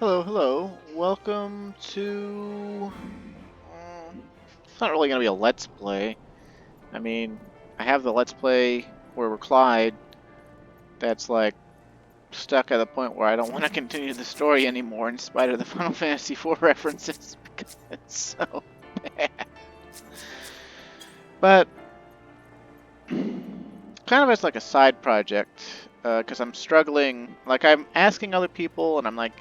Hello, hello. Welcome to... it's not really going to be a Let's Play. I mean, I have the Let's Play where we're Clyde that's like stuck at the point where I don't want to continue the story anymore in spite of the Final Fantasy IV references because it's so bad. But kind of as like a side project, because I'm struggling. Like I'm asking other people and I'm like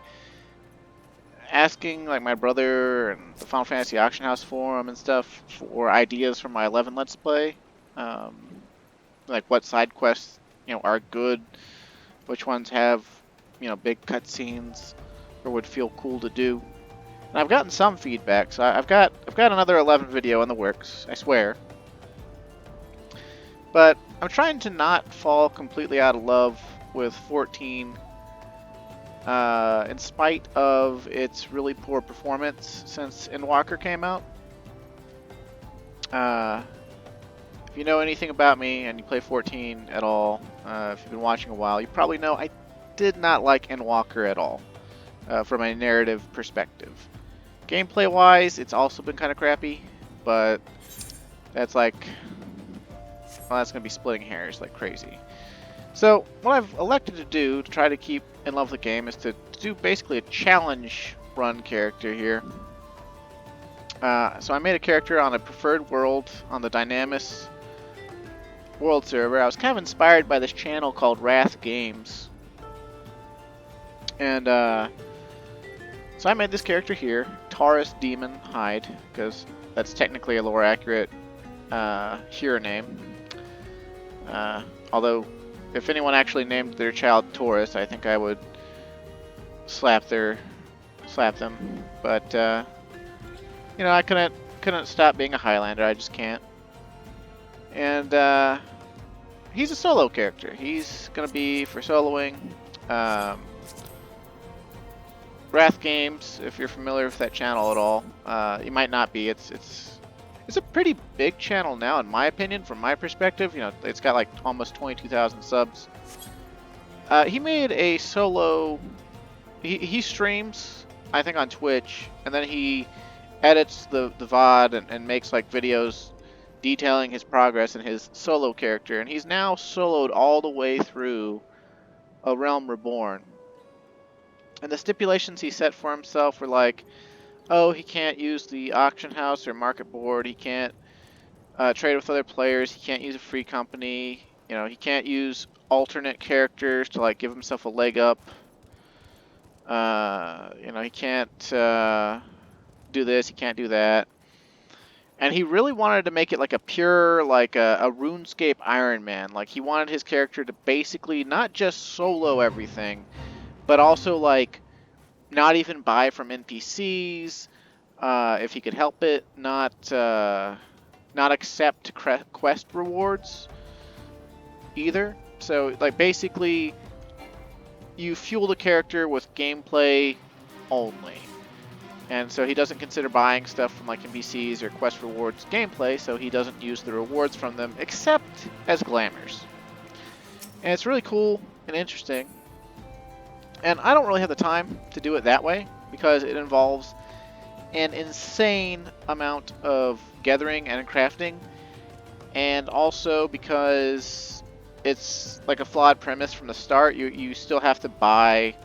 asking like my brother and the Final Fantasy Auction House forum and stuff for ideas for my 11 Let's Play. Like what side quests, are good, which ones have, big cutscenes or would feel cool to do. And I've gotten some feedback, so I've got another 11 video in the works, I swear. But I'm trying to not fall completely out of love with 14 in spite of its really poor performance since Endwalker came out. If you know anything about me and you play 14 at all, if you've been watching a while, you probably know I did not like Endwalker at all from a narrative perspective. Gameplay-wise, it's also been kind of crappy, but that's like, well, that's going to be splitting hairs like crazy. So what I've elected to do to try to keep in love with the game is to do basically a challenge run character here. So I made a character on a preferred world on the Dynamis world server. I was kind of inspired by this channel called Wrath Games. And so I made this character here, Taurus Demon Hyde, because that's technically a lore accurate hero name. Although if anyone actually named their child Taurus, I think I would slap them. But I couldn't stop being a Highlander. I just can't. And he's a solo character. He's gonna be for soloing. Wrath Games, if you're familiar with that channel at all, you might not be. It's a pretty big channel now, in my opinion, from my perspective. It's got like almost 22,000 subs. He made a solo. He streams, I think, on Twitch, and then he edits the VOD and makes like videos detailing his progress in his solo character. And he's now soloed all the way through A Realm Reborn. And the stipulations he set for himself were like, oh, he can't use the auction house or market board. He can't trade with other players. He can't use a free company. He can't use alternate characters to like give himself a leg up. He can't do this. He can't do that. And he really wanted to make it like a pure, like a RuneScape Iron Man. Like he wanted his character to basically not just solo everything, but also like not even buy from NPCs, if he could help it, not accept quest rewards either. So like basically you fuel the character with gameplay only. And so he doesn't consider buying stuff from like NPCs or quest rewards gameplay, so he doesn't use the rewards from them except as glamours. And it's really cool and interesting. And I don't really have the time to do it that way because it involves an insane amount of gathering and crafting, and also because it's like a flawed premise from the start. You still have to buy.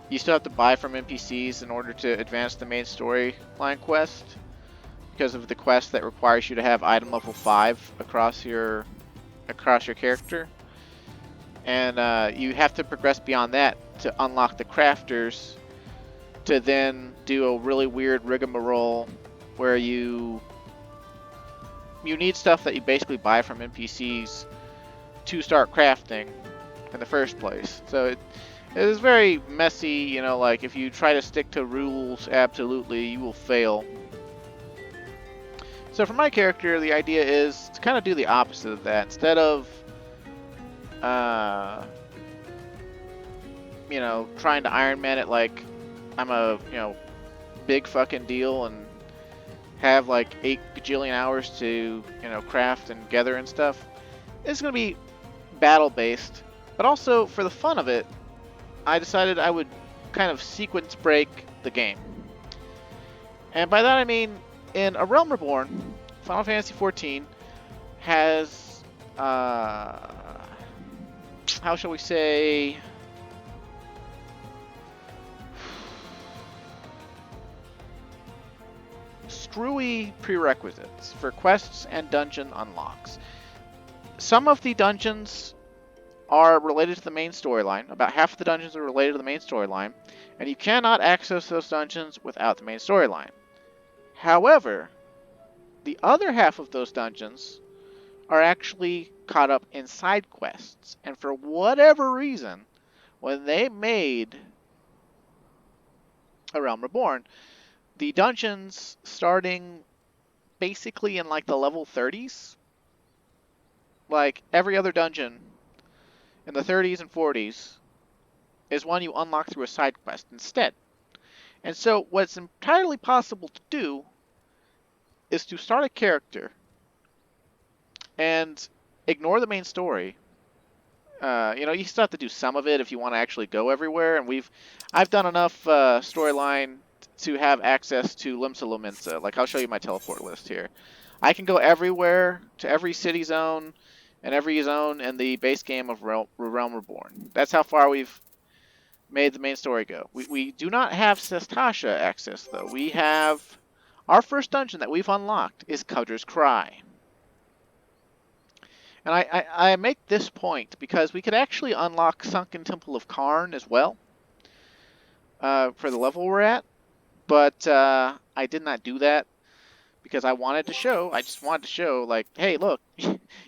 You still have to buy from NPCs in order to advance the main storyline quest, because of the quest that requires you to have item level 5 across your character, and you have to progress beyond that to unlock the crafters, to then do a really weird rigmarole where you need stuff that you basically buy from NPCs to start crafting in the first place. So it is very messy, like if you try to stick to rules absolutely, you will fail. So for my character, the idea is to kind of do the opposite of that. Instead of trying to Iron Man it like I'm a, big fucking deal and have like 8 gajillion hours to, craft and gather and stuff. It's going to be battle based, but also for the fun of it, I decided I would kind of sequence break the game. And by that I mean, in A Realm Reborn, Final Fantasy XIV has, how shall we say, screwy prerequisites for quests and dungeon unlocks. Some of the dungeons are related to the main storyline. About half of the dungeons are related to the main storyline, and you cannot access those dungeons without the main storyline. However, the other half of those dungeons are actually caught up in side quests, and for whatever reason, when they made A Realm Reborn, the dungeons starting basically in like the level 30s, like every other dungeon in the 30s and 40s, is one you unlock through a side quest instead. And so what's entirely possible to do is to start a character and ignore the main story. You still have to do some of it if you want to actually go everywhere, and I've done enough storyline to have access to Limsa Lominsa. Like, I'll show you my teleport list here. I can go everywhere, to every city zone, and every zone in the base game of Realm Reborn. That's how far we've made the main story go. We do not have Sestasha access, though. We have... Our first dungeon that we've unlocked is Cudger's Cry. And I make this point because we could actually unlock Sunken Temple of Karn as well for the level we're at. But I did not do that because I just wanted to show, like, hey, look,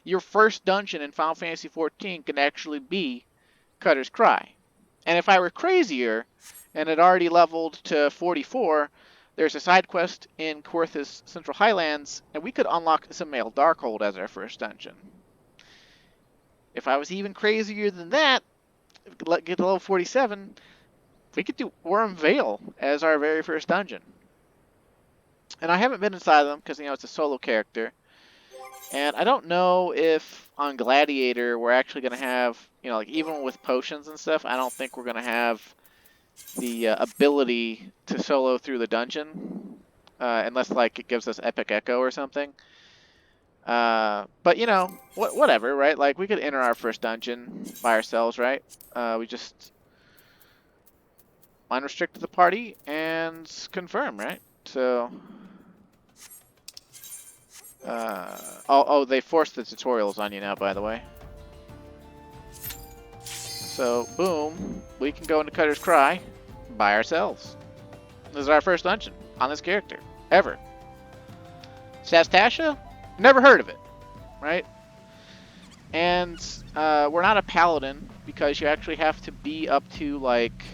your first dungeon in Final Fantasy XIV can actually be Cudger's Cry. And if I were crazier and had already leveled to 44, there's a side quest in Kaworth's Central Highlands, and we could unlock Ismael Darkhold as our first dungeon. If I was even crazier than that, get to level 47, we could do Worm Vale as our very first dungeon. And I haven't been inside of them because, it's a solo character. And I don't know if on Gladiator we're actually going to have, like even with potions and stuff, I don't think we're going to have the ability to solo through the dungeon. Unless, like, it gives us Epic Echo or something. But, whatever, right? Like, we could enter our first dungeon by ourselves, right? We just unrestrict the party and confirm, right? So, they forced the tutorials on you now, by the way. So, boom, we can go into Cudger's Cry by ourselves. This is our first dungeon on this character, ever. Sestasha? Never heard of it, right? And we're not a paladin because you actually have to be up to, like,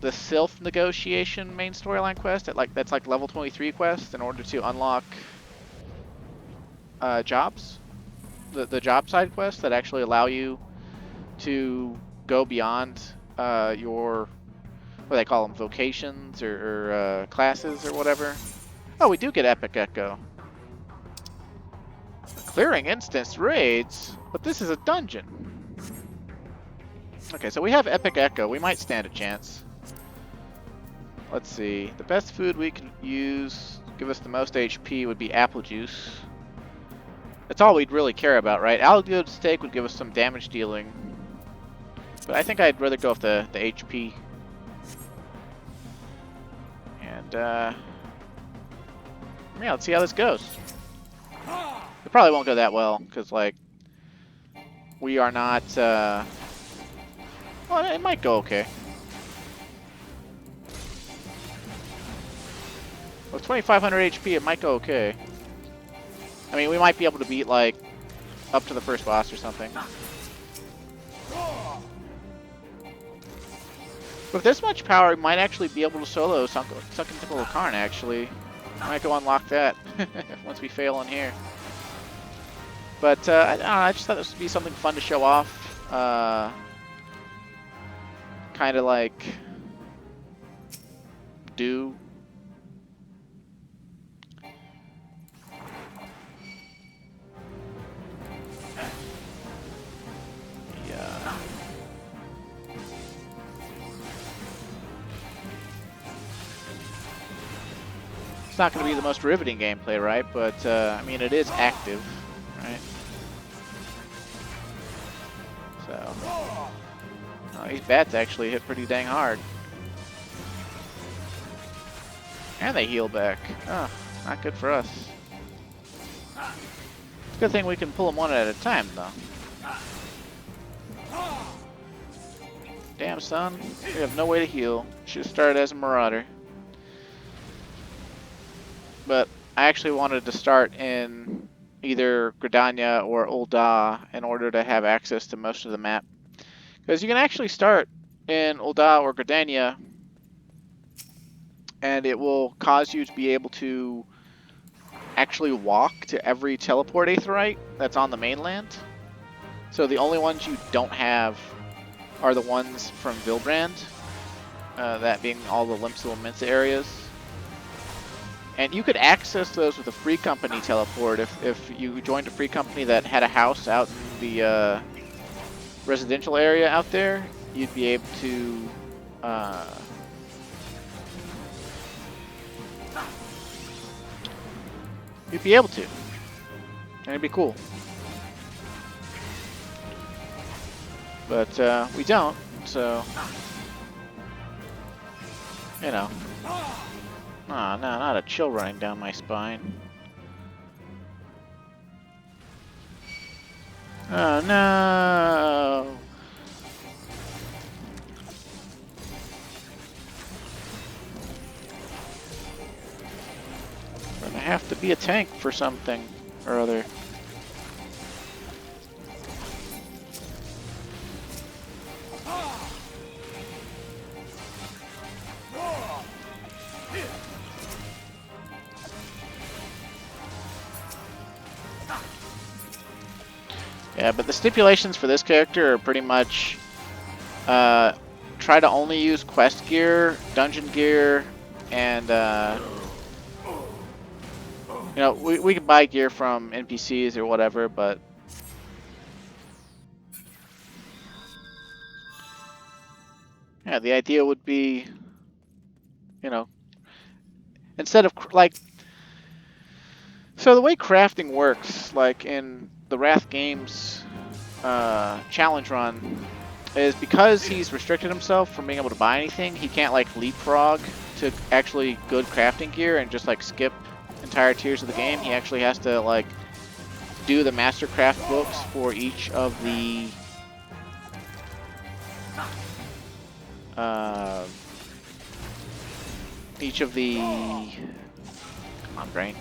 the Sylph negotiation main storyline quest that's like level 23 quest in order to unlock jobs, the job side quests that actually allow you to go beyond your, what do they call them, vocations or classes or whatever. Oh, we do get Epic Echo. Clearing instance raids, but this is a dungeon. Okay, so we have Epic Echo. We might stand a chance. Let's see. The best food we can use, give us the most HP, would be apple juice. That's all we'd really care about, right? Algoed steak would give us some damage dealing. But I think I'd rather go with the HP. And, yeah, let's see how this goes. It probably won't go that well, because, like, we are not, well, it might go okay. With 2500 HP, it might go okay. I mean, we might be able to beat, like, up to the first boss or something. With this much power, we might actually be able to solo Sunken Temple of Karn, actually. Might go unlock that once we fail in here. But, I don't know, I just thought this would be something fun to show off. Kind of like... do... not going to be the most riveting gameplay, right? But, I mean, it is active, right? So, oh, these bats actually hit pretty dang hard. And they heal back. Oh, not good for us. It's a good thing we can pull them one at a time, though. Damn, son. We have no way to heal. Should have started as a Marauder. But I actually wanted to start in either Gridania or Ul'dah in order to have access to most of the map. Because you can actually start in Ul'dah or Gridania, and it will cause you to be able to actually walk to every teleport aetheryte that's on the mainland. So the only ones you don't have are the ones from Vilbrand, that being all the Limsa Lominsa areas. And you could access those with a free company teleport if you joined a free company that had a house out in the residential area out there. You'd be able to and it'd be cool. But we don't, so you know. Oh, no, not a chill running down my spine. Oh, no! We're gonna have to be a tank for something or other. Yeah, but the stipulations for this character are pretty much try to only use quest gear, dungeon gear, and you know, we can buy gear from NPCs or whatever, but yeah, the idea would be, you know, instead of like, so the way crafting works, like in the Wrath Games challenge run, is because he's restricted himself from being able to buy anything, he can't like leapfrog to actually good crafting gear and just like skip entire tiers of the game. He actually has to like do the Mastercraft books for each of the come on, brain.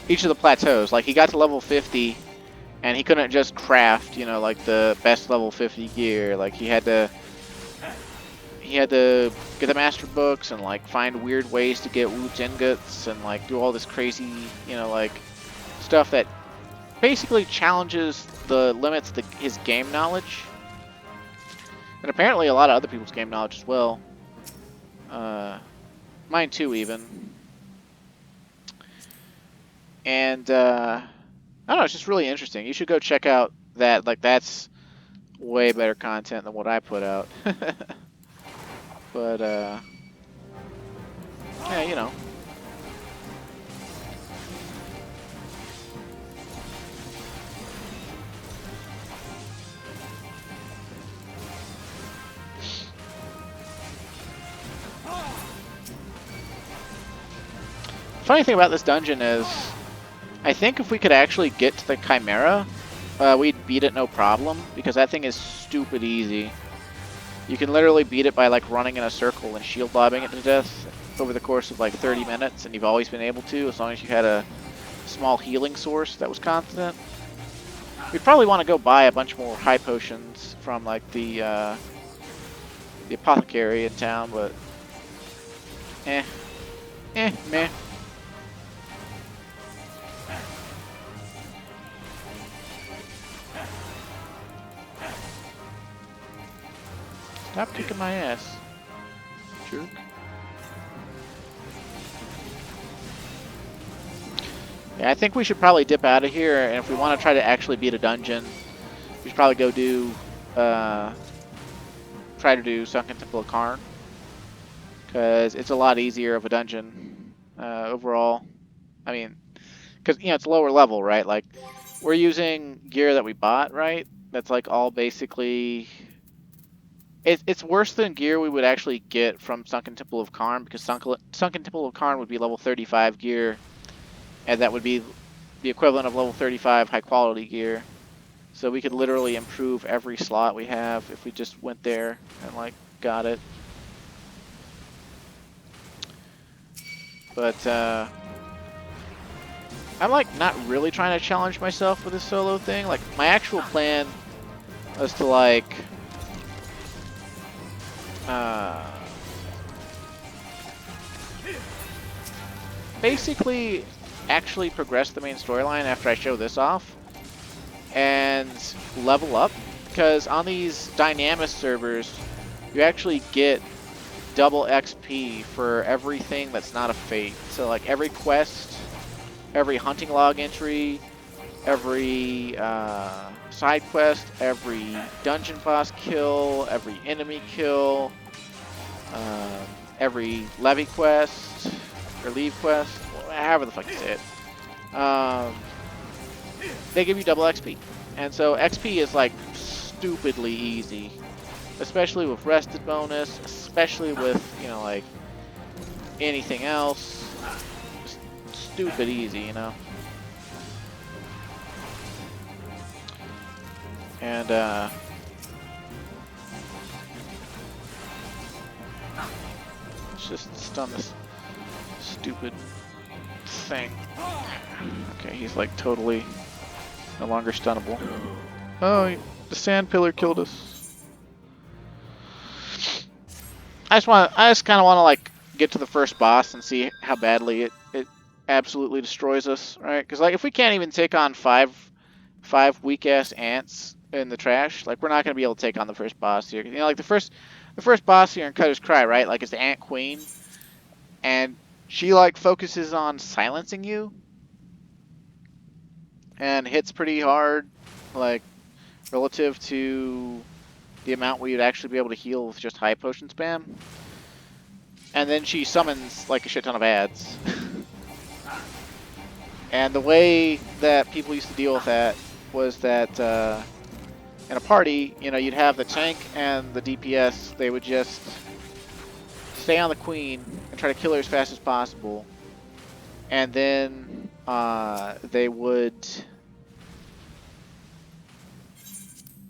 Each of the plateaus. Like, he got to level 50, and he couldn't just craft, you know, like the best level 50 gear. Like, he had to get the master books and like find weird ways to get Woot's ingots and like do all this crazy, you know, like stuff that basically challenges the limits of his game knowledge. And apparently a lot of other people's game knowledge as well. Mine too, even. And I don't know, it's just really interesting. You should go check out that. Like, that's way better content than what I put out. But yeah, you know. Funny thing about this dungeon is, I think if we could actually get to the Chimera, we'd beat it no problem, because that thing is stupid easy. You can literally beat it by like running in a circle and shield lobbing it to death over the course of like 30 minutes, and you've always been able to, as long as you had a small healing source that was constant. We'd probably want to go buy a bunch more high potions from like the apothecary in town, but meh. Stop kicking my ass, jerk. Yeah, I think we should probably dip out of here, and if we want to try to actually beat a dungeon, we should probably go do, try to do Sunken Temple of Karn. because it's a lot easier of a dungeon overall. I mean, because you know it's lower level, right? Like we're using gear that we bought, right? That's like all basically. It's worse than gear we would actually get from Sunken Temple of Karn, because Sunken Temple of Karn would be level 35 gear, and that would be the equivalent of level 35 high quality gear. So we could literally improve every slot we have if we just went there and like got it. But I'm like not really trying to challenge myself with this solo thing. Like my actual plan was to like basically actually progress the main storyline after I show this off and level up, because on these Dynamis servers you actually get double XP for everything that's not a fate. So like every quest, every hunting log entry, every side quest, every dungeon boss kill, every enemy kill, every levy quest, or leave quest, however the fuck you say it. They give you double XP. And so XP is like stupidly easy. Especially with rested bonus, especially with, you know, like anything else. Just stupid easy, you know. And let's just stun this stupid thing. Okay, he's like totally no longer stunnable. Oh, the sand pillar killed us. I just kind of want to like get to the first boss and see how badly it absolutely destroys us, right? Because like if we can't even take on five weak ass ants in the trash, like we're not gonna be able to take on the first boss here. You know, like the first boss here in Cutter's Cry, right? Like it's the Ant Queen, and she like focuses on silencing you and hits pretty hard, like relative to the amount we would actually be able to heal with just high potion spam. And then she summons like a shit ton of ads. And the way that people used to deal with that was that in a party, you know, you'd have the tank and the DPS. They would just stay on the queen and try to kill her as fast as possible. And then they would...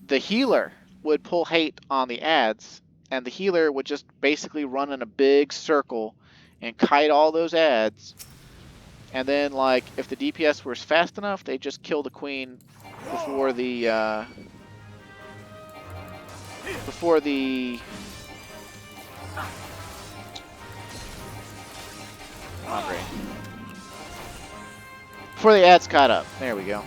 The healer would pull hate on the ads, and the healer would just basically run in a big circle and kite all those ads. And then, like, if the DPS was fast enough, they'd just kill the queen before the before the ads caught up. There we go.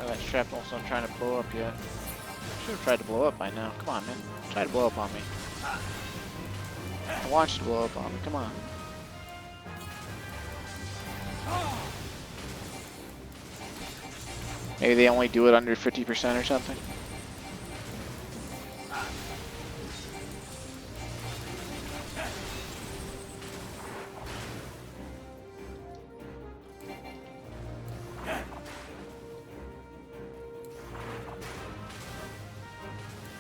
That shrapnel's not trying to blow up yet. Should have tried to blow up by now. Come on, man. Try to blow up on me. I want you to blow up on me. Come on. Maybe they only do it under 50% or something.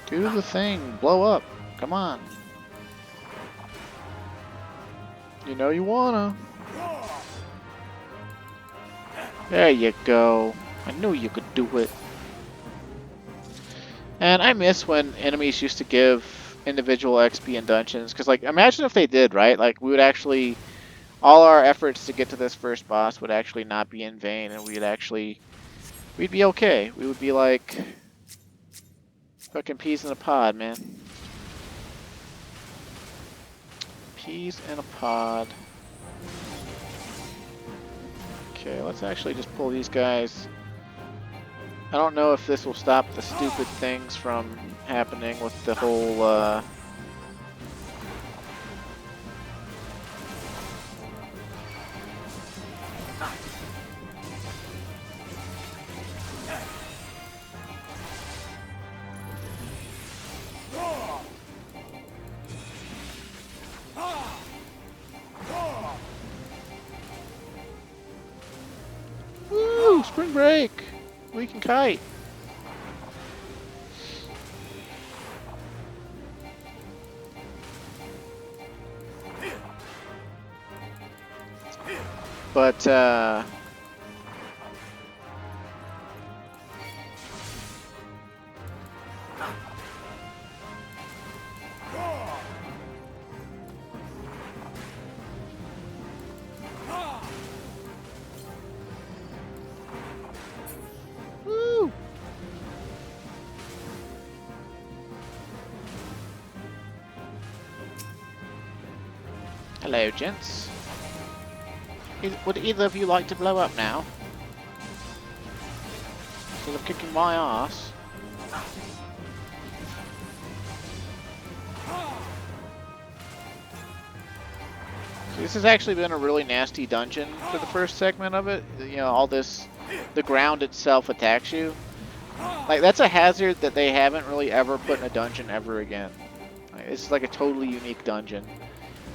Do the thing. Blow up. Come on. You know you wanna. There you go. I knew you could do it. And I miss when enemies used to give individual XP in dungeons. Because, like, imagine if they did, right? Like, we would actually... All our efforts to get to this first boss would actually not be in vain. And we'd be okay. We would be like... Fucking peas in a pod, man. Peas in a pod. Okay, let's actually just pull these guys I don't know if this will stop the stupid things from happening with the whole, Woo! Spring break! We can kite! But, woo! Hello, gents. Would either of you like to blow up now? Instead of kicking my ass. So this has actually been a really nasty dungeon for the first segment of it. You know, all this, the ground itself attacks you. Like, that's a hazard that they haven't really ever put in a dungeon ever again. Like, this is like a totally unique dungeon.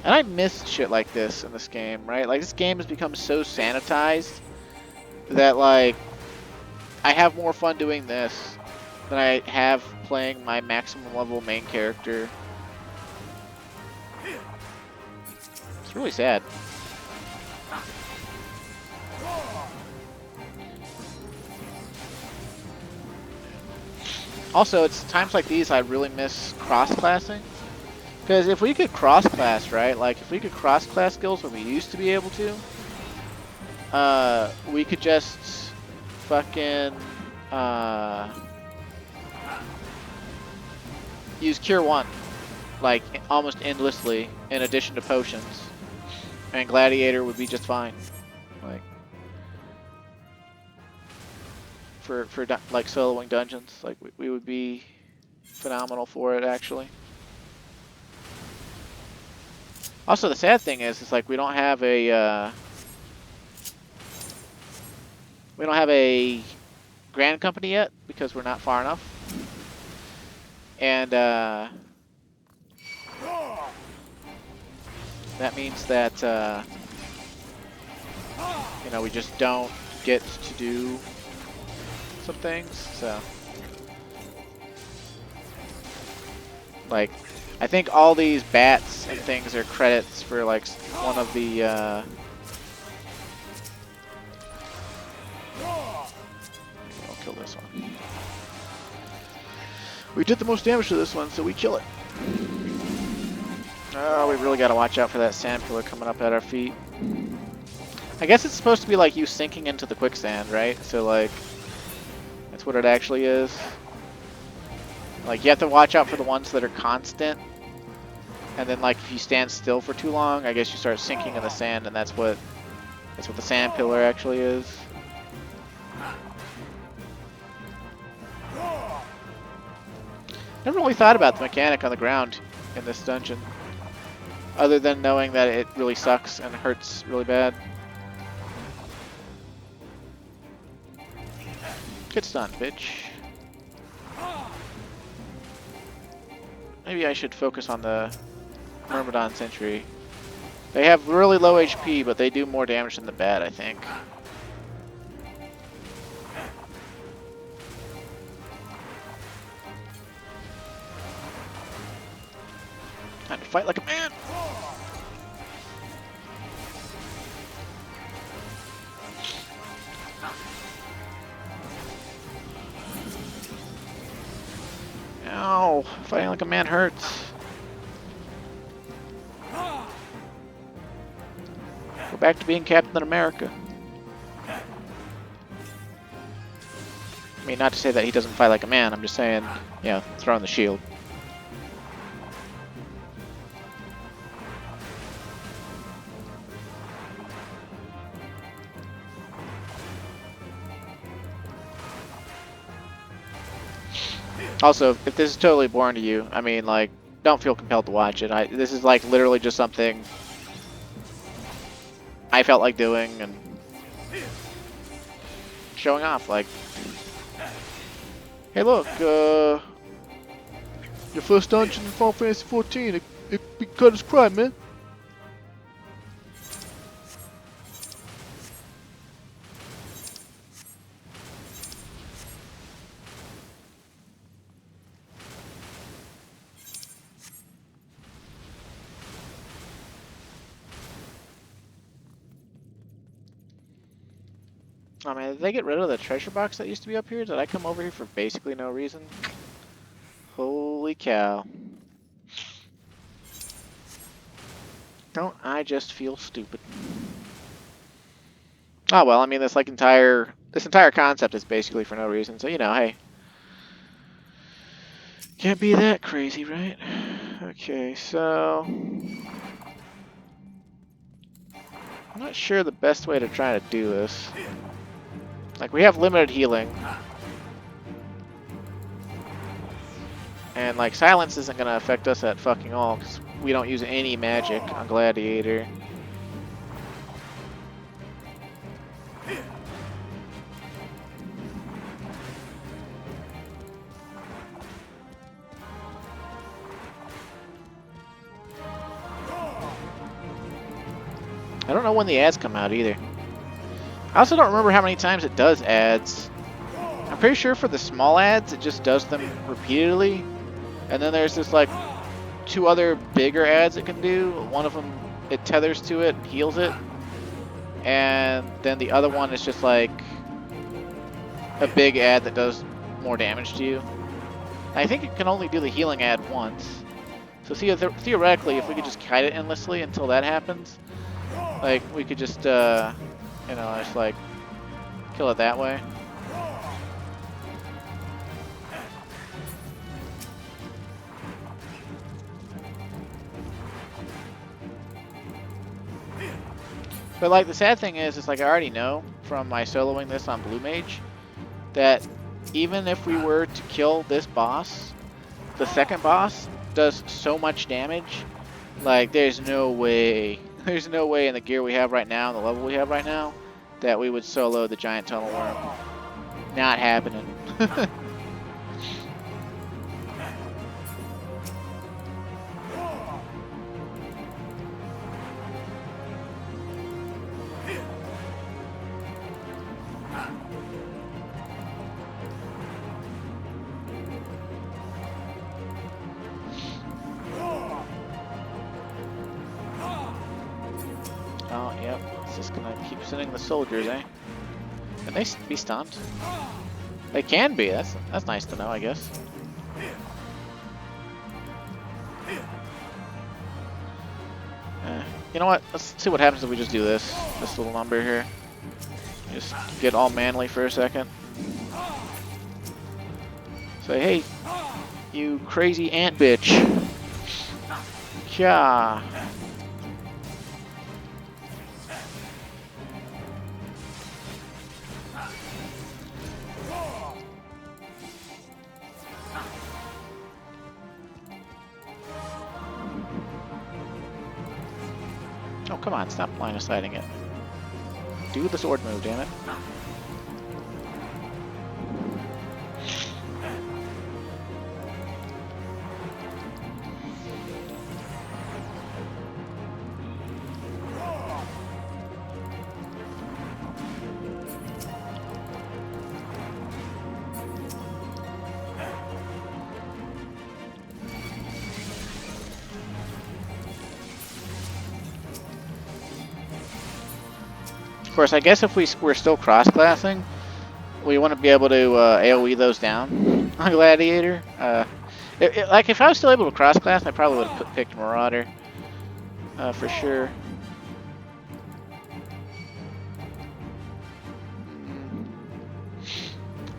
And I miss shit like this in this game, right? Like, this game has become so sanitized that, like, I have more fun doing this than I have playing my maximum level main character. It's really sad. Also, it's times like these I really miss cross-classing. Because if we could cross-class, right? Like, if we could cross-class skills when we used to be able to, we could just fucking use Cure 1, like, almost endlessly, in addition to potions. And Gladiator would be just fine. Like, for like, soloing dungeons. Like, we would be phenomenal for it, actually. Also, the sad thing is like we don't have a Grand Company yet because we're not far enough, and that means that you know, we just don't get to do some things. So, like, I think all these bats and things are credits for, like, one of the, I'll kill this one. We did the most damage to this one, so we kill it. Oh, we really gotta watch out for that sand pillar coming up at our feet. I guess it's supposed to be like you sinking into the quicksand, right? So, like, that's what it actually is. Like, you have to watch out for the ones that are constant. And then, like, if you stand still for too long, I guess you start sinking in the sand, and that's what the sand pillar actually is. Never really thought about the mechanic on the ground in this dungeon, other than knowing that it really sucks and hurts really bad. Get stunned, bitch. Maybe I should focus on the Myrmidon Sentry. They have really low HP, but they do more damage than the bat, I think. Time to fight like a man! Ow! Fighting like a man hurts. Go back to being Captain America. I mean, not to say that he doesn't fight like a man, I'm just saying, you know, throwing the shield. Also, if this is totally boring to you, I mean, like, don't feel compelled to watch it. This is like literally just something I felt like doing and showing off. Like, hey, look, your first dungeon in Final Fantasy 14. It be cut as crime, man. Oh man, did they get rid of the treasure box that used to be up here? Did I come over here for basically no reason? Holy cow. Don't I just feel stupid? Oh well, I mean this entire concept is basically for no reason, so you know, hey. Can't be that crazy, right? Okay, so I'm not sure the best way to try to do this. Like, we have limited healing. And, like, silence isn't going to affect us at fucking all, because we don't use any magic on Gladiator. I don't know when the ads come out, either. I also don't remember how many times it does ads. I'm pretty sure for the small ads, it just does them repeatedly. And then there's this, like, 2 other bigger ads it can do. One of them, it tethers to it and heals it. And then the other one is just, like, a big ad that does more damage to you. I think it can only do the healing ad once. So theoretically, if we could just kite it endlessly until that happens, like, we could just, you know, just, like, kill it that way. But, like, the sad thing is like, I already know from my soloing this on Blue Mage that even if we were to kill this boss, the second boss does so much damage. Like, there's no way in the gear we have right now, the level we have right now, that we would solo the giant tunnel worm. Not happening. Oh, yep. It's just gonna keep sending the soldiers, eh? Can they be stunned? They can be. That's nice to know, I guess. You know what? Let's see what happens if we just do this little number here. Just get all manly for a second. Say, hey, you crazy ant bitch. Yeah. Oh, come on, stop line of sighting it. Do the sword move, damn it. Of course, I guess if we're still cross-classing, we want to be able to AoE those down on Gladiator. Like, if I was still able to cross-class, I probably would have picked Marauder. For sure.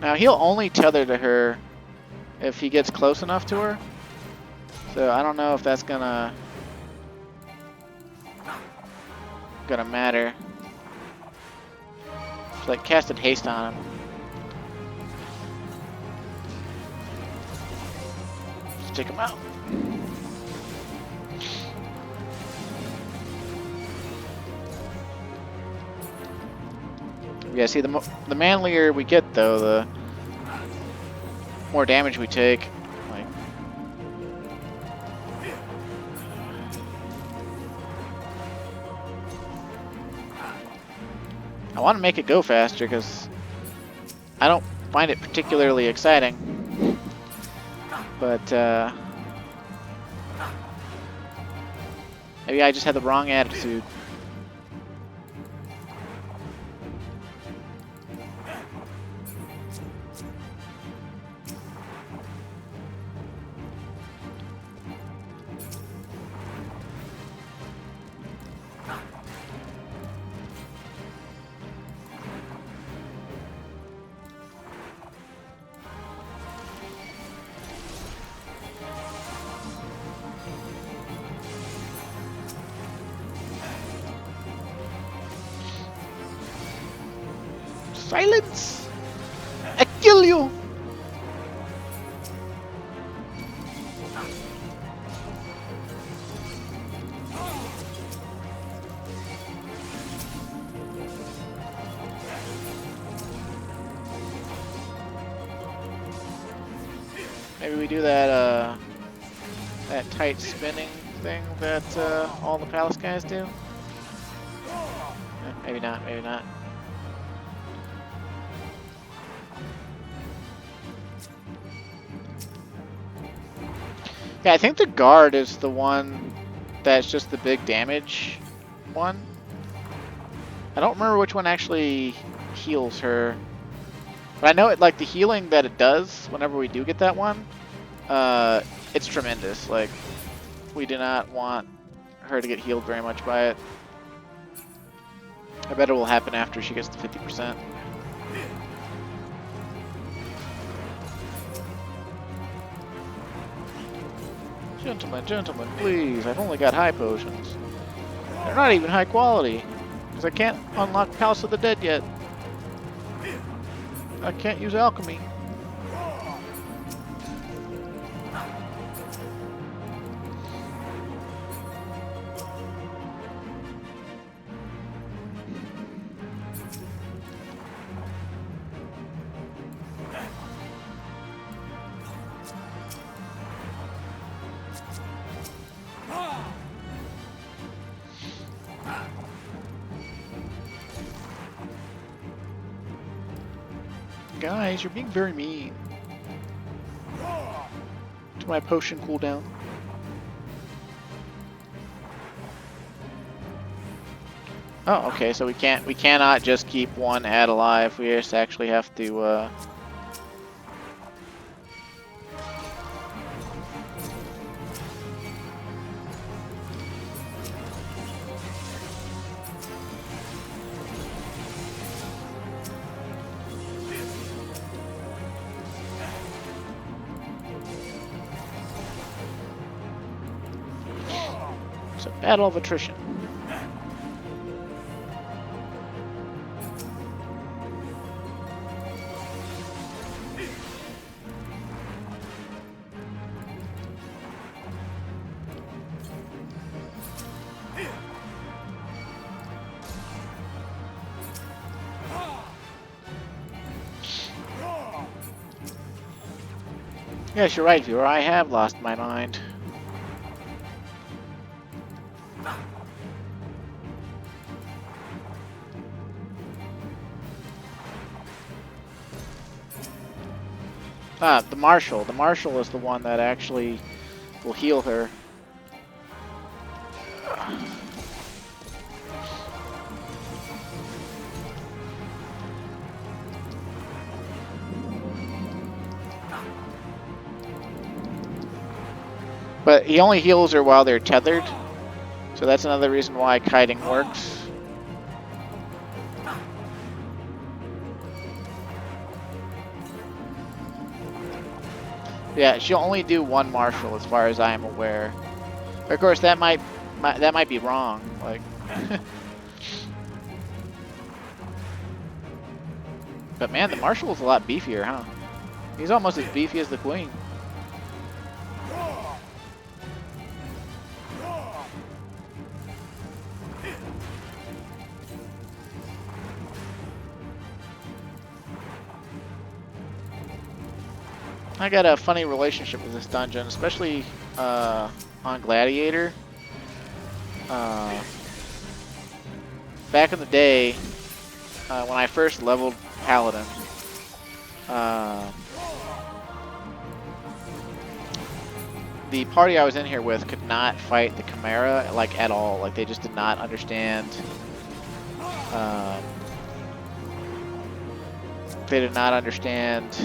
Now, he'll only tether to her if he gets close enough to her. So, I don't know if that's gonna matter. Like, casted haste on him. take him out. Yeah, see, the manlier we get, though, the more damage we take. Like, I want to make it go faster because I don't find it particularly exciting. But maybe I just had the wrong attitude. Silence! I kill you! Maybe we do that that tight spinning thing that all the palace guys do? Maybe not, maybe not. Yeah, I think the guard is the one that's just the big damage one. I don't remember which one actually heals her. But I know it, like, the healing that it does whenever we do get that one, it's tremendous. Like, we do not want her to get healed very much by it. I bet it will happen after she gets to 50%. Gentlemen, gentlemen, please. I've only got high potions. They're not even high quality, because I can't unlock Palace of the Dead yet. I can't use alchemy. Guys, you're being very mean to my potion cooldown. Oh, okay, so we cannot just keep one ad alive. We just actually have to so battle of attrition. Yes, you're right, viewer. I have lost my mind. Ah, the Marshal. The Marshal is the one that actually will heal her. But he only heals her while they're tethered, so that's another reason why kiting works. Yeah, she'll only do one Marshal as far as I am aware. Of course, that might be wrong. Like, but man, the Marshal is a lot beefier, huh? He's almost as beefy as the Queen. I got a funny relationship with this dungeon, especially on Gladiator. Back in the day, when I first leveled Paladin, the party I was in here with could not fight the Chimera, like, at all. Like, they just did not understand. They did not understand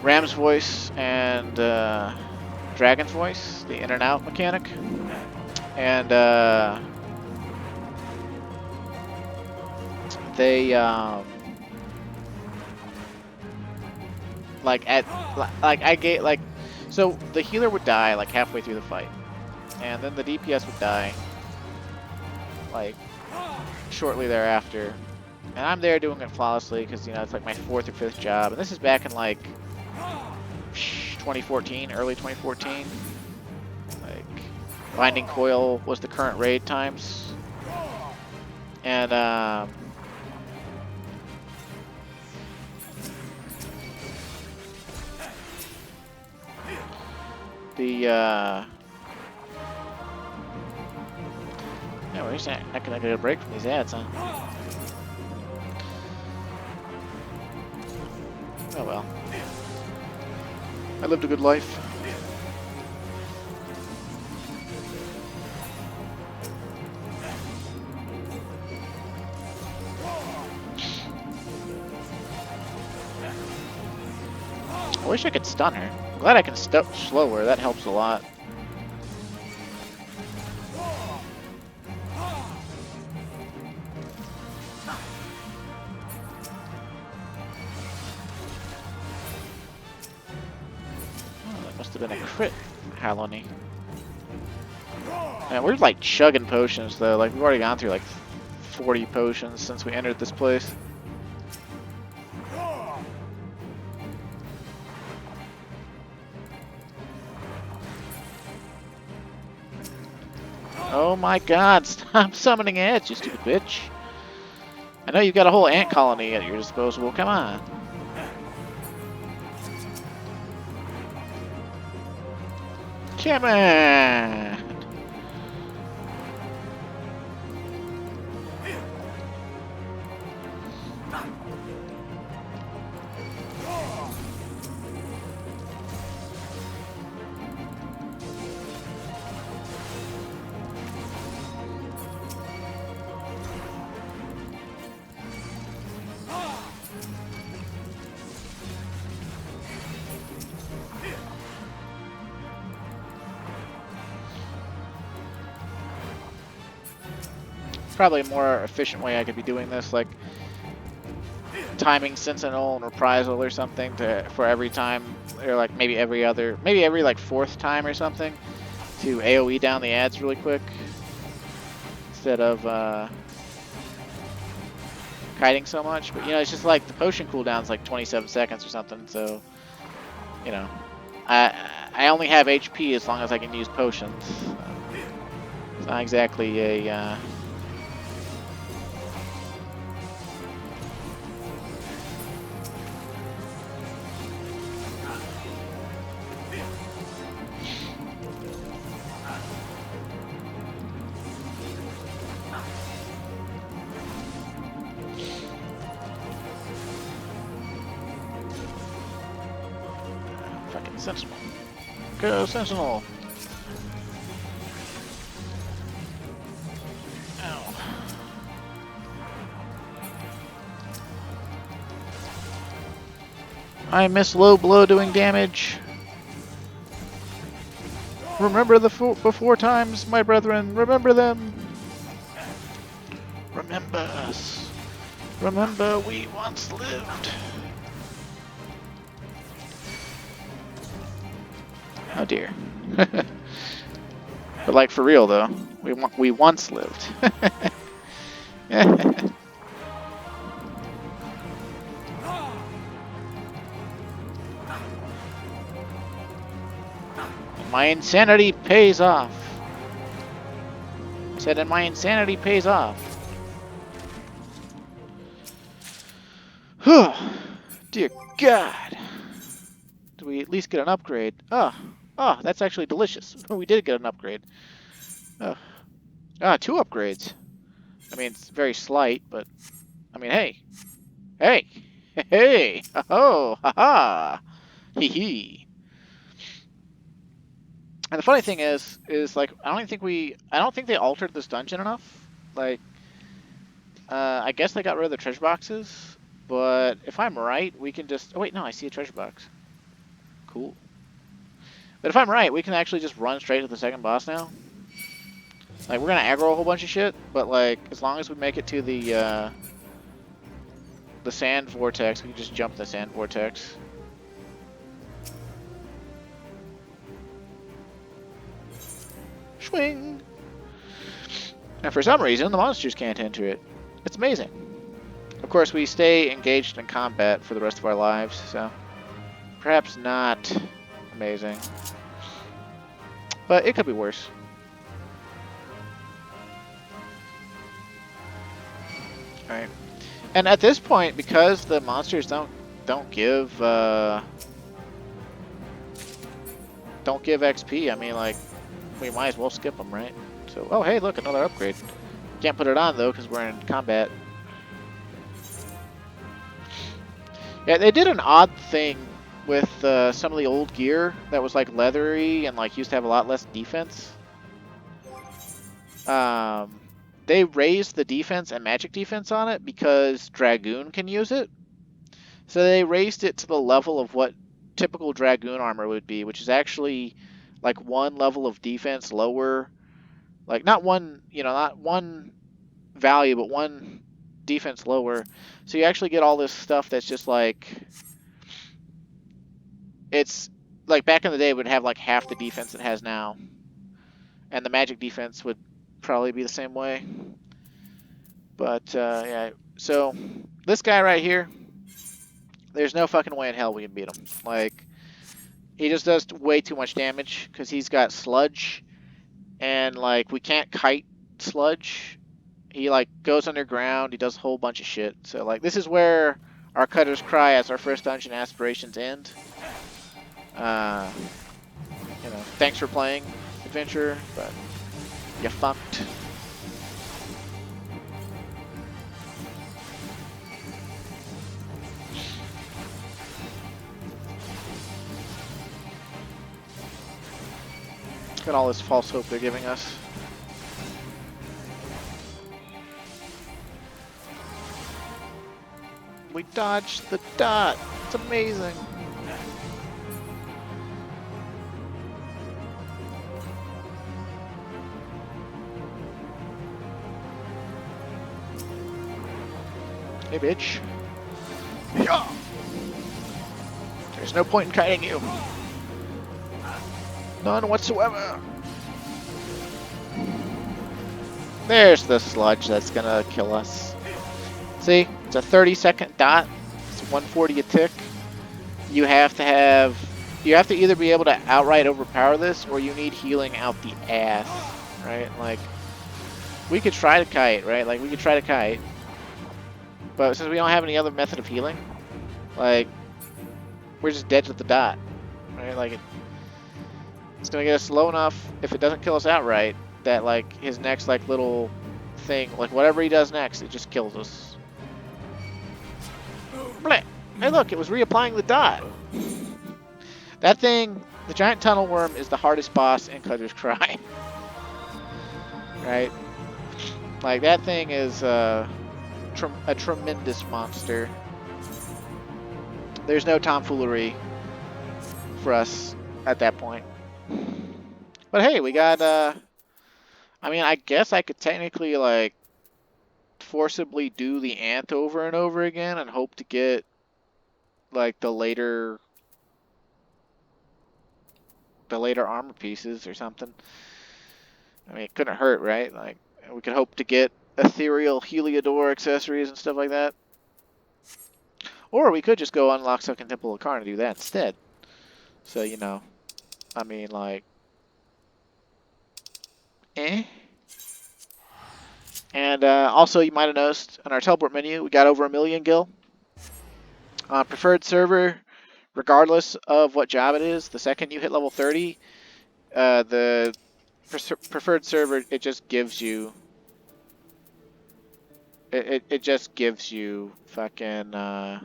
Ram's voice and Dragon's voice, the in and out mechanic. And they so the healer would die like halfway through the fight, and then the DPS would die like shortly thereafter, and I'm there doing it flawlessly because, you know, it's like my 4th or 5th job, and this is back in like 2014, early 2014. Like, Binding Coil was the current raid times, and yeah, we're just not gonna get a break from these ads, huh? Oh well. I lived a good life. I wish I could stun her. I'm glad I can slow her. That helps a lot. Have been a crit, Halony. Man, we're like chugging potions though. Like, we've already gone through like 40 potions since we entered this place. Oh my god, stop summoning ants, you stupid bitch. I know you've got a whole ant colony at your disposal. Come on. Come on! Probably a more efficient way I could be doing this, like timing Sentinel and Reprisal or something for every time, or like maybe every like 4th time or something, to AoE down the ads really quick instead of kiting so much. But, you know, it's just like the potion cooldown's like 27 seconds or something, so, you know, I only have HP as long as I can use potions. It's not exactly a Sentinel. Go, Sentinel! Ow. I miss low blow doing damage. Remember the before times, my brethren. Remember them. Remember us. Remember we once lived. Oh dear. But like, for real though, we once lived. My insanity pays off. I said, and my insanity pays off. Whew. Dear God. Did we at least get an upgrade? Oh, that's actually delicious. We did get an upgrade. Oh. 2 upgrades. I mean, it's very slight, but I mean, hey. Hey! Hey! Oh! Ha-ha! Hee-hee. And the funny thing is like, I don't think they altered this dungeon enough. Like, I guess they got rid of the treasure boxes, but if I'm right, we can just... Oh, wait, no, I see a treasure box. Cool. But if I'm right, we can actually just run straight to the second boss now. Like, we're gonna aggro a whole bunch of shit, but, like, as long as we make it to the sand vortex, we can just jump the sand vortex. Swing! And for some reason, the monsters can't enter it. It's amazing. Of course, we stay engaged in combat for the rest of our lives, so perhaps not amazing. But it could be worse. Alright. And at this point, because the monsters don't give XP, I mean, like, we might as well skip them, right? So, oh hey, look, another upgrade. Can't put it on though because we're in combat. Yeah, they did an odd thing with some of the old gear that was like leathery and like used to have a lot less defense. They raised the defense and magic defense on it because Dragoon can use it. So they raised it to the level of what typical Dragoon armor would be, which is actually like 1 level of defense lower. Like not one value, but 1 defense lower. So you actually get all this stuff that's just like, it's like back in the day it would have like half the defense it has now. And the magic defense would probably be the same way. But yeah, so this guy right here, there's no fucking way in hell we can beat him. Like, he just does way too much damage because he's got sludge, and like we can't kite sludge. He like goes underground. He does a whole bunch of shit. So like this is where our Cutter's Cry as our first dungeon aspirations end. You know, thanks for playing, adventure, but you fucked. Look at all this false hope they're giving us. We dodged the dot. It's amazing. Hey, bitch. Yeah. There's no point in kiting you. None whatsoever. There's the sludge that's gonna kill us. See? It's a 30-second dot. It's 140 a tick. You have to either be able to outright overpower this, or you need healing out the ass, right? Like, we could try to kite, right? Like, we could try to kite. But since we don't have any other method of healing, like, we're just dead to the dot, right? Like, it's gonna get us low enough, if it doesn't kill us outright, that, like, his next, like, little thing, like, whatever he does next, it just kills us. Bleh. Hey, look, it was reapplying the dot. That thing, the giant tunnel worm, is the hardest boss in Cutter's Cry. Right? Like, that thing is a tremendous monster. There's no tomfoolery for us at that point. But hey, we got, I mean, I guess I could technically, like, forcibly do the ant over and over again and hope to get, like, the later armor pieces or something. I mean, it couldn't hurt, right? Like, we could hope to get ethereal Heliodor accessories and stuff like that. Or we could just go unlock Second Temple of Karn and do that instead. So, you know, I mean, like, eh. And also, you might have noticed on our teleport menu, we got over 1 million gil. On preferred server, regardless of what job it is, the second you hit level 30, the preferred server, it just gives you it just gives you fucking a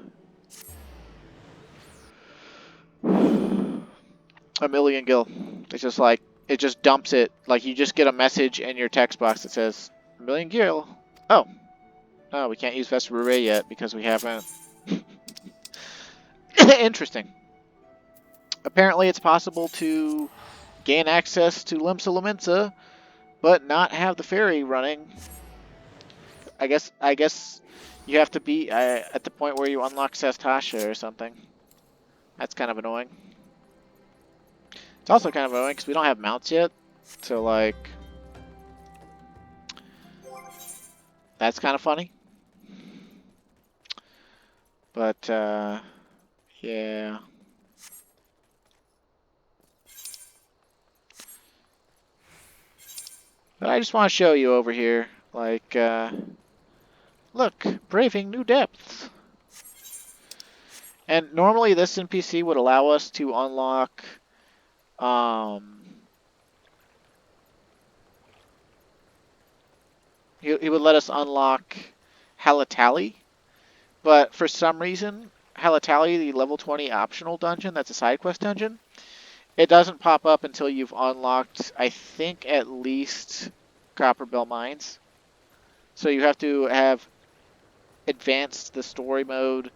million gil. It's just like it just dumps it. Like you just get a message in your text box that says a million gil. Oh, we can't use Vesper Array yet because we haven't. Interesting. Apparently, it's possible to gain access to Limsa Lominsa, but not have the ferry running. I guess you have to be at the point where you unlock Sestasha or something. That's kind of annoying. It's also kind of annoying because we don't have mounts yet, so like that's kind of funny. But yeah. But I just want to show you over here, like, look, braving new depths. And normally this NPC would allow us to unlock, he would let us unlock Halatali, but for some reason, Halatali, the level 20 optional dungeon, that's a side quest dungeon, it doesn't pop up until you've unlocked, I think, at least Copperbell Mines. So you have to have advanced the story mode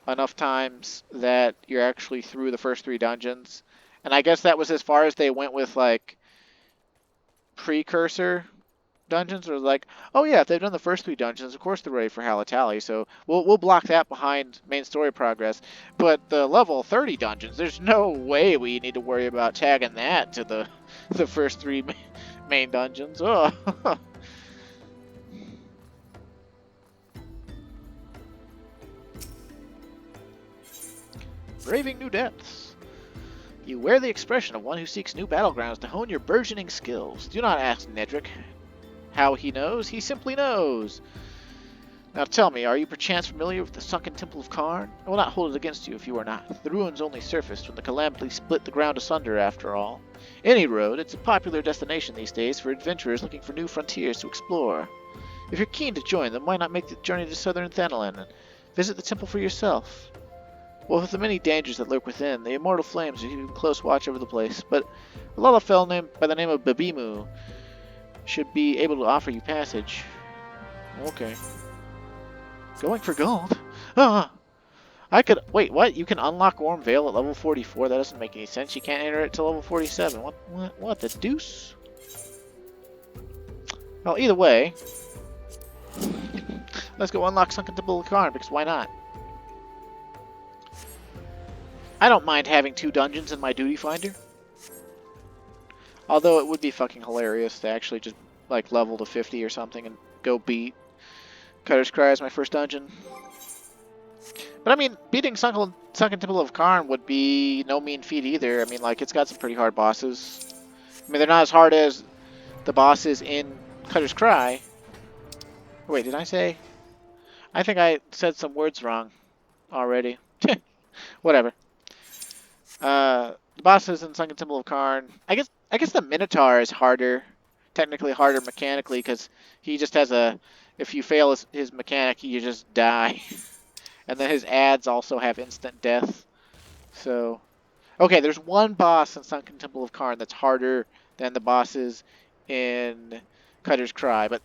enough times that you're actually through the first 3 dungeons. And I guess that was as far as they went with, like, precursor dungeons. Or like, oh yeah, if they've done the first 3 dungeons, of course they're ready for Halatali, so we'll block that behind main story progress. But the level 30 dungeons, there's no way we need to worry about tagging that to the first 3 main dungeons. Oh. Braving new depths. You wear the expression of one who seeks new battlegrounds to hone your burgeoning skills. Do not ask Nedrick how he knows. He simply knows. Now tell me, are you perchance familiar with the sunken Temple of Karn? I will not hold it against you if you are not. The ruins only surfaced when the calamity split the ground asunder, after all. Any road, it's a popular destination these days for adventurers looking for new frontiers to explore. If you're keen to join them, why not make the journey to southern Thanalan and visit the temple for yourself? Well, with the many dangers that lurk within, the immortal flames are keeping close watch over the place, but a Lullafell named by the name of Babimu should be able to offer you passage. Okay. Going for gold? Ah! I could... Wait, what? You can unlock Warm Veil at level 44? That doesn't make any sense. You can't enter it till level 47. What the deuce? Well, either way, let's go unlock Sunken Temple of Karn, because why not? I don't mind having 2 dungeons in my duty finder. Although it would be fucking hilarious to actually just, like, level to 50 or something and go beat Cutter's Cry as my first dungeon. But I mean, beating Sunken Temple of Karn would be no mean feat either. I mean, like, it's got some pretty hard bosses. I mean, they're not as hard as the bosses in Cutter's Cry. Wait, did I say? I think I said some words wrong already. Whatever. The bosses in Sunken Temple of Karn. I guess the Minotaur is harder, technically harder mechanically, because he just has a. If you fail his mechanic, you just die. And then his ads also have instant death. So, okay, there's one boss in Sunken Temple of Karn that's harder than the bosses in Cutter's Cry, but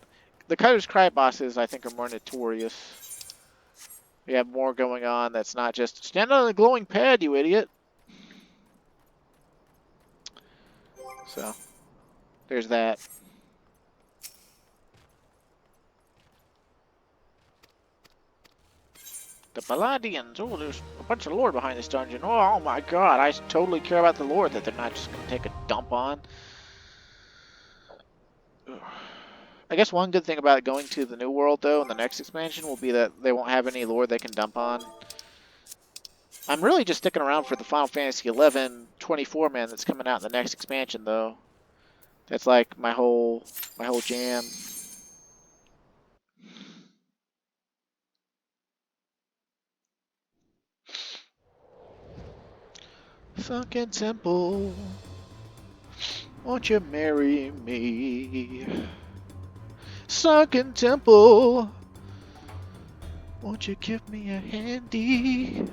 the Cutter's Cry bosses, I think, are more notorious. We have more going on that's not just, stand on the glowing pad, you idiot. So, there's that. The Palladians. Oh, there's a bunch of lore behind this dungeon. Oh my god, I totally care about the lore that they're not just going to take a dump on. I guess one good thing about going to the New World, though, in the next expansion will be that they won't have any lore they can dump on. I'm really just sticking around for the Final Fantasy XI 24-man that's coming out in the next expansion, though. That's like my whole jam. Sunken Temple, won't you marry me? Sunken Temple, won't you give me a handy?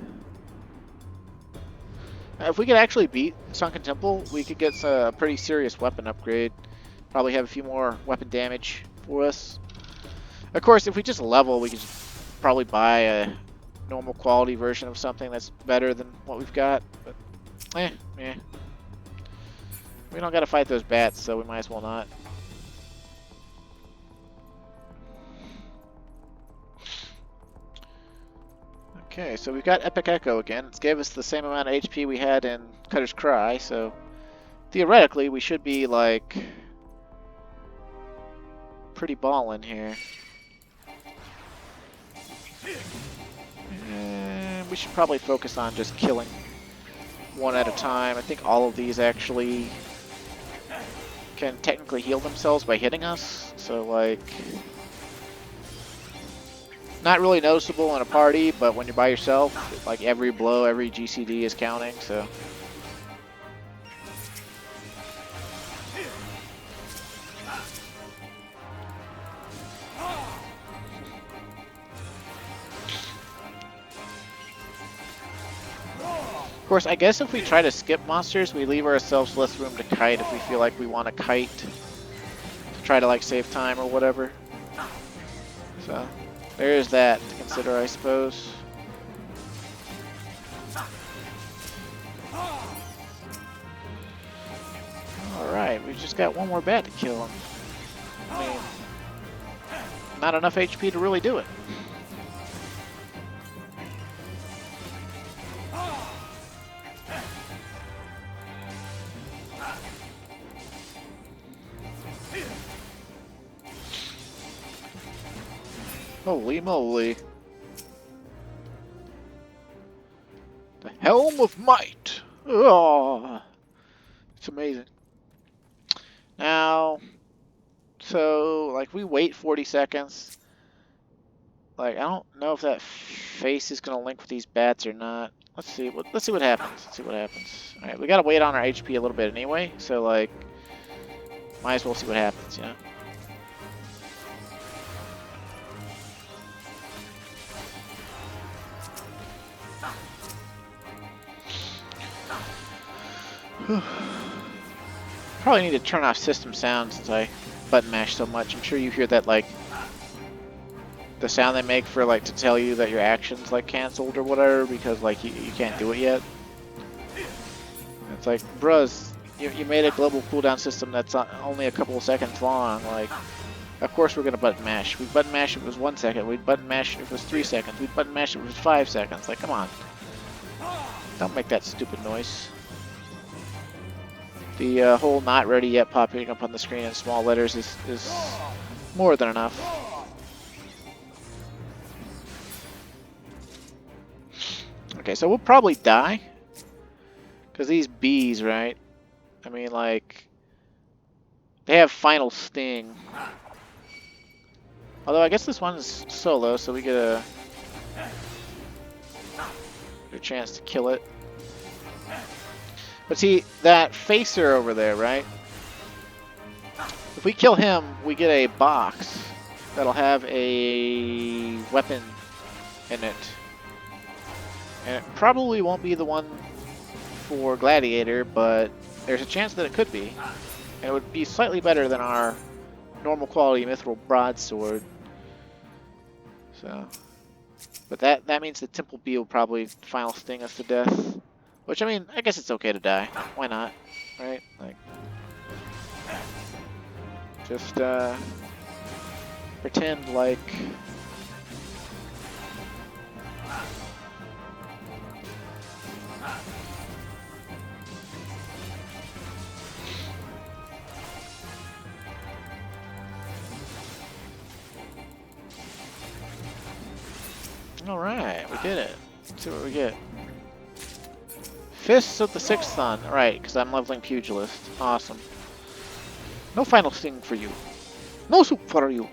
If we could actually beat Sunken Temple, we could get a pretty serious weapon upgrade. Probably have a few more weapon damage for us. Of course, if we just level, we could just probably buy a normal quality version of something that's better than what we've got. But, eh. We don't gotta fight those bats, so we might as well not. Okay, so we've got Epic Echo again. It's gave us the same amount of HP we had in Cutter's Cry, so theoretically we should be like pretty ballin' here. And we should probably focus on just killing one at a time. I think all of these actually can technically heal themselves by hitting us, so like not really noticeable in a party, but when you're by yourself, like every blow, every GCD is counting, so. Of course, I guess if we try to skip monsters, we leave ourselves less room to kite if we feel like we want to kite to try to like save time or whatever. So. There is that to consider, I suppose. Alright, we've just got one more bat to kill him. I mean, not enough HP to really do it. Holy moly. The Helm of Might. Oh, it's amazing. Now, so, like, we wait 40 seconds. Like, I don't know if that face is going to link with these bats or not. Let's see what happens. Alright, we got to wait on our HP a little bit anyway, so, like, might as well see what happens, you know? Probably need to turn off system sound since I button mash so much. I'm sure you hear that, like, the sound they make for, like, to tell you that your action's, like, canceled or whatever because, like, you can't do it yet. It's like, bruh, you made a global cooldown system that's only a couple of seconds long. Like, of course we're gonna button mash. We button mash if it was 1 second. We'd button mash if it was 3 seconds. We'd button mash if it was 5 seconds. Like, come on. Don't make that stupid noise. The whole not ready yet popping up on the screen in small letters is more than enough. Okay, so we'll probably die. Because these bees, right? I mean, like, they have final sting. Although I guess this one's solo, so we get a chance to kill it. But see, that facer over there, right? If we kill him, we get a box that'll have a weapon in it. And it probably won't be the one for Gladiator, but there's a chance that it could be. And it would be slightly better than our normal quality mithril broadsword. So, but that means the Temple Bee will probably final sting us to death. Which, I mean, I guess it's okay to die. Why not? Right? Like, just, pretend like... Alright, we did it. Let's see what we get. Fists of the Sixth Sun. Right, because I'm leveling Pugilist. Awesome. No final sting for you. No soup for you.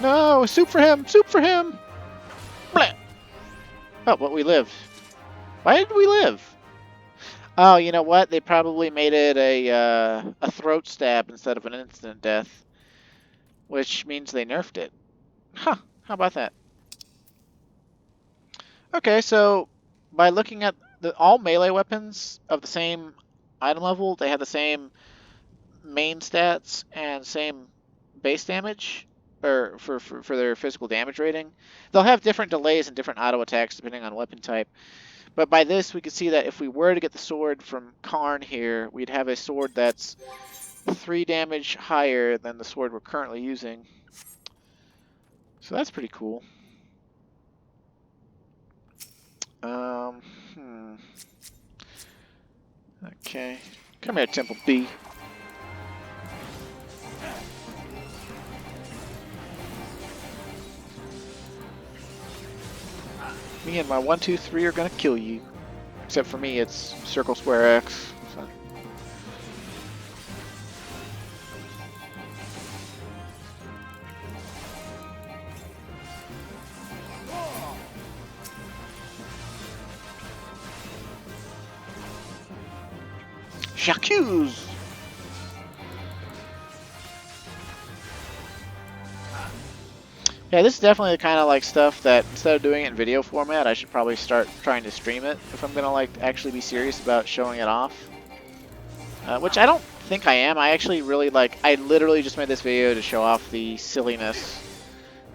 No, soup for him! Soup for him! Bleh. Oh, but we lived. Why did we live? Oh, you know what? They probably made it a throat stab instead of an instant death, which means they nerfed it. Huh, how about that? Okay, so by looking at all melee weapons of the same item level, they have the same main stats and same base damage, or for their physical damage rating. They'll have different delays and different auto attacks depending on weapon type. But by this, we can see that if we were to get the sword from Karn here, we'd have a sword that's 3 damage higher than the sword we're currently using. So that's pretty cool. Hmm. Okay. Come here, Temple B. Me and my 1, 2, 3 are gonna kill you. Except for me, it's circle, square, X. So. J'accuse! Yeah, this is definitely the kind of like stuff that instead of doing it in video format, I should probably start trying to stream it if I'm gonna like actually be serious about showing it off. Which I don't think I am. I actually really like. I literally just made this video to show off the silliness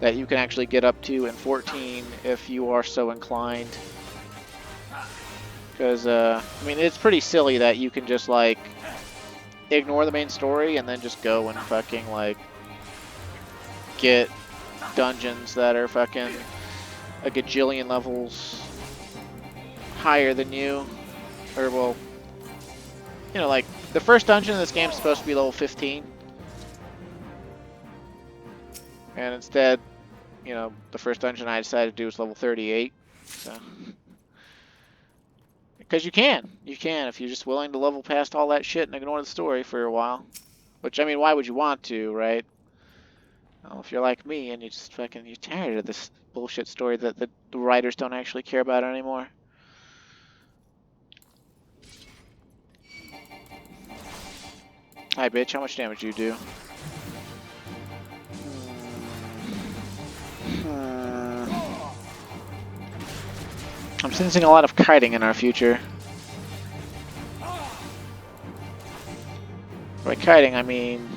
that you can actually get up to in 14 if you are so inclined. Because I mean, it's pretty silly that you can just like ignore the main story and then just go and fucking like get dungeons that are fucking a gajillion levels higher than you, or well, you know, like the first dungeon in this game is supposed to be level 15, and instead, you know, the first dungeon I decided to do was level 38. So, because you can if you're just willing to level past all that shit and ignore the story for a while. Which I mean, why would you want to, right? Well, if you're like me and you're tired of this bullshit story that the writers don't actually care about anymore. Hi, bitch. How much damage do you do? I'm sensing a lot of kiting in our future. By kiting, I mean...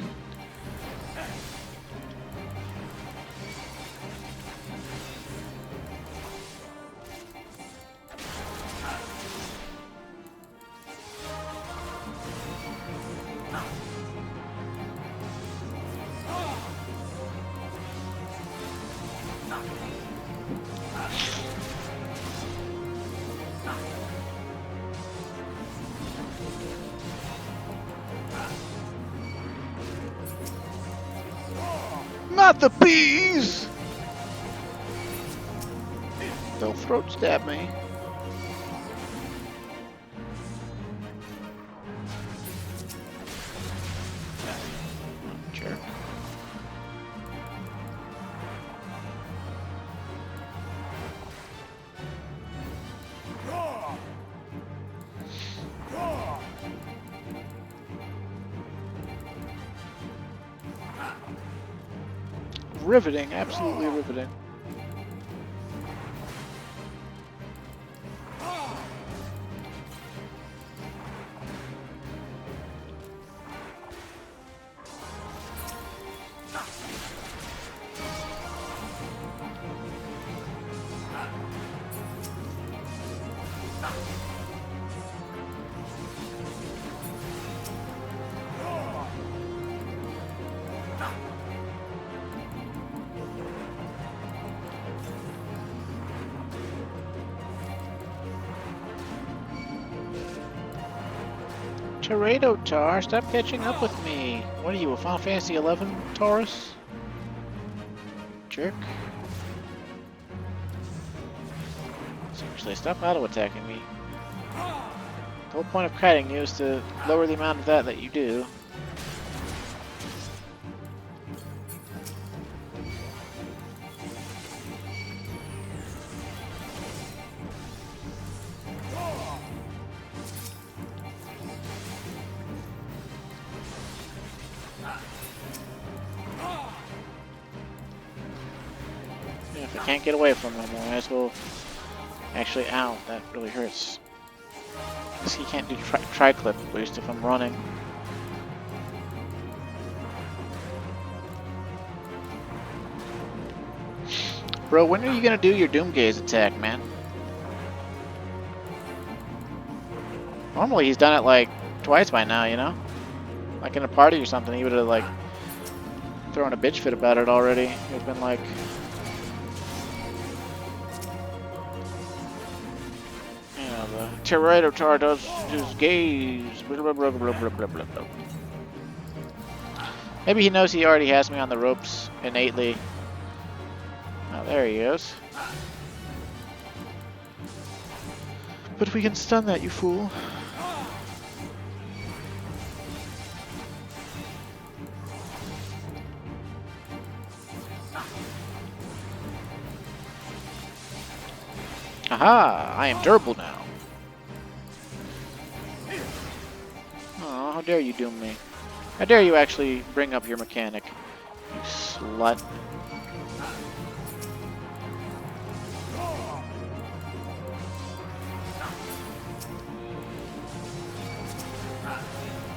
Not the bees! They'll throat stab me. Jerk. Riveting, absolutely riveting. Torado Tar, stop catching up with me. What are you, a Final Fantasy 11 Taurus? Jerk. Seriously, stop auto-attacking me. The whole point of kiting you is to lower the amount of that you do. if I can't get away from him, I might as well... Actually, ow, that really hurts. Because he can't do tri-clip, at least if I'm running. Bro, when are you gonna do your Doomgaze attack, man? Normally he's done it like twice by now, you know? Like in a party or something, he would have like thrown a bitch fit about it already. He would have been like... You know, the Pterotar does his gaze. Blah, blah, blah, blah, blah, blah, blah, blah. Maybe he knows he already has me on the ropes innately. Oh, there he is. But we can stun that, you fool. Aha! I am durable now. Oh, how dare you doom me. How dare you actually bring up your mechanic, you slut.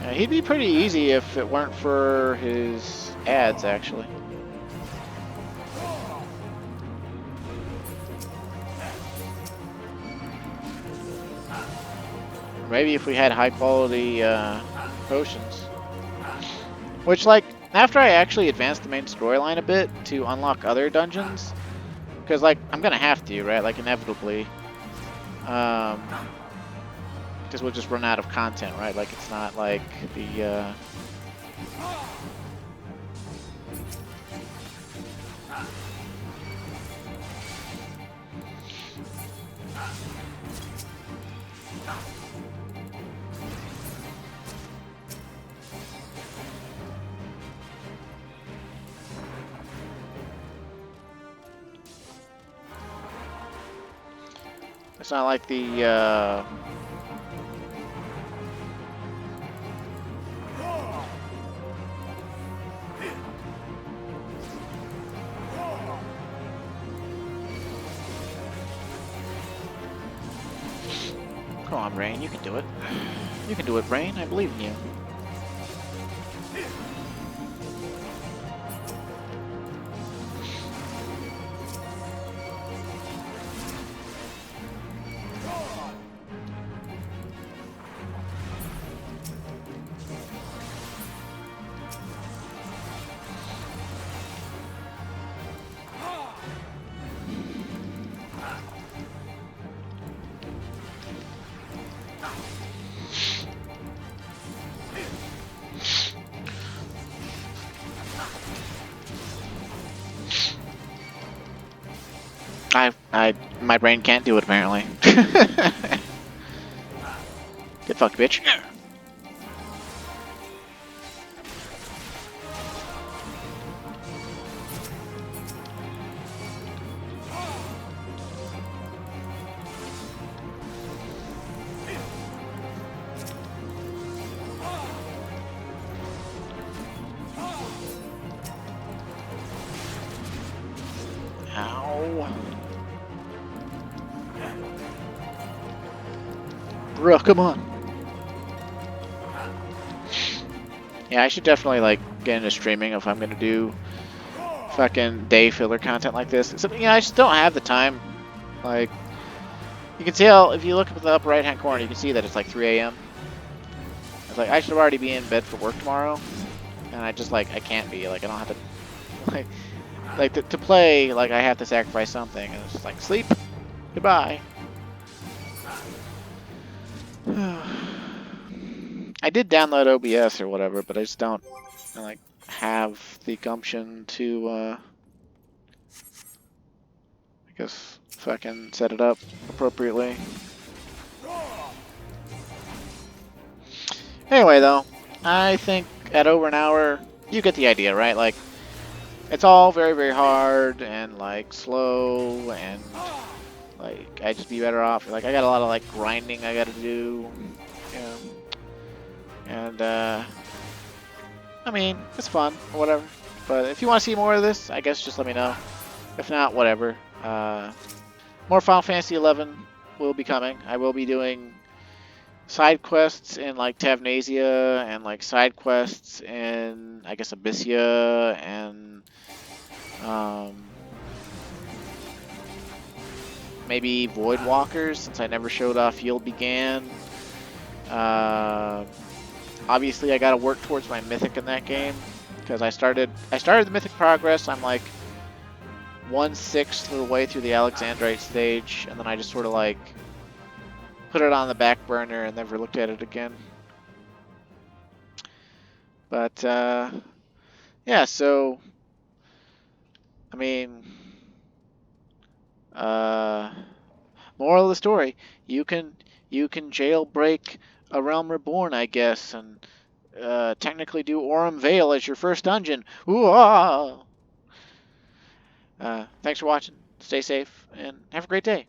Yeah, he'd be pretty easy if it weren't for his ads, actually. Maybe if we had high quality potions. Which, like, after I actually advance the main storyline a bit to unlock other dungeons, because, like, I'm gonna have to, right? Like, inevitably. Because we'll just run out of content, right? Like, it's not like the... It's not like the, Come on, Rain, you can do it. You can do it, Rain. I believe in you. My brain can't do it, apparently. Get fucked, bitch. Ow. Bro, come on. Yeah, I should definitely like get into streaming if I'm gonna do fucking day filler content like this. So, you know, I just don't have the time. Like, you can tell if you look at the upper right hand corner, you can see that it's like 3 a.m. It's like I should already be in bed for work tomorrow, and I just like I can't be. Like I don't have to like to play. Like I have to sacrifice something, and it's just like sleep. Goodbye. I did download OBS or whatever, but I just don't like have the gumption to I guess fucking set it up appropriately. Anyway, though, I think at over an hour, you get the idea, right? Like, it's all very, very hard and like slow, and like I'd just be better off. Like, I got a lot of like grinding I gotta do. Yeah. And, I mean, it's fun, or whatever. But if you want to see more of this, I guess just let me know. If not, whatever. More Final Fantasy XI will be coming. I will be doing side quests in like Tavnasia and like side quests in I guess Abyssia and maybe Voidwalkers since I never showed off Yield Began. Obviously I gotta work towards my Mythic in that game because I started the Mythic Progress. I'm like 1/6 of the way through the Alexandrite stage, and then I just sort of like put it on the back burner and never looked at it again. But yeah, so I mean, moral of the story: you can jailbreak A Realm Reborn, I guess, and technically do Aurum Vale as your first dungeon. Ooh-ah! Thanks for watching. Stay safe and have a great day.